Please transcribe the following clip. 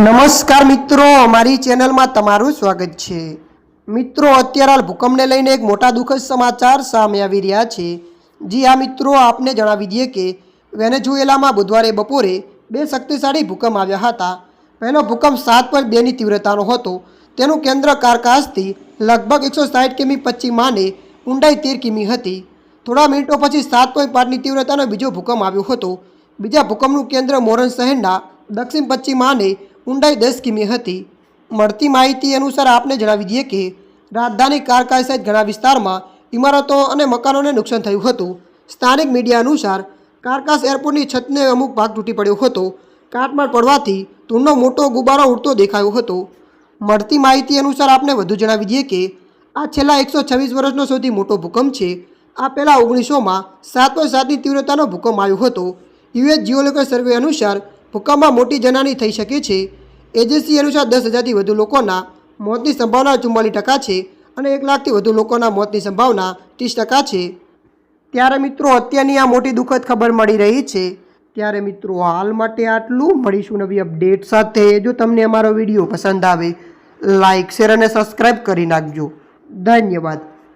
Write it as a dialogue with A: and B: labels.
A: નમસ્કાર મિત્રો, અમારી ચેનલમાં તમારું સ્વાગત છે। મિત્રો, અત્યારે હાલ ભૂકંપને લઈને એક મોટા દુઃખદ સમાચાર સામે આવી રહ્યા છે। જી હા મિત્રો, આપને જણાવી દઈએ કે વેનેઝુએલામાં બુધવારે બપોરે બે શક્તિશાળી ભૂકંપ આવ્યા હતા। પહેલો ભૂકંપ 7.2ની તીવ્રતાનો હતો। તેનું કેન્દ્ર કારકાસથી લગભગ 160 કિમી પશ્ચિમ અને ઊંડાઈ 13 કિમી હતી। થોડા મિનિટો પછી 7.5ની તીવ્રતાનો બીજો ભૂકંપ આવ્યો હતો। બીજા ભૂકંપનું કેન્દ્ર મોરન શહેરના દક્ષિણ પશ્ચિમ અને ઊંડાઈ 10 કિમી હતી। મળતી માહિતી અનુસાર આપને જણાવી દઈએ કે રાજધાની કારકાસ સહિત ઘણા વિસ્તારમાં ઇમારતો અને મકાનોને નુકસાન થયું હતું। સ્થાનિક મીડિયા અનુસાર કારકાસ એરપોર્ટની છતને અમુક ભાગ તૂટી પડ્યો હતો। કાટમાળ પડવાથી ધૂળનો મોટો ગુબારો ઉડતો દેખાયો હતો। મળતી માહિતી અનુસાર આપને વધુ જણાવી દઈએ કે આ છેલ્લા 126 વર્ષનો સૌથી મોટો ભૂકંપ છે। આ પહેલાં 1900માં 7.7ની તીવ્રતાનો ભૂકંપ આવ્યો હતો। યુએસ જીઓલોજીકલ સર્વે અનુસાર ભૂકંપમાં મોટી જાનહાની થઈ શકે છે। એજન્સી અનુસાર 10,000થી વધુ લોકોના મોતની સંભાવના 44% છે અને 1 લાખથી વધુ લોકોના મોતની સંભાવના 30% છે। ત્યારે મિત્રો, અત્યારની આ મોટી દુઃખદ ખબર મળી રહી છે। ત્યારે મિત્રો, હાલ માટે આટલું। મળીશું નવી અપડેટ સાથે। જો તમને અમારો વિડીયો પસંદ આવે, લાઇક, શેર અને સબસ્ક્રાઈબ કરી નાખજો। ધન્યવાદ।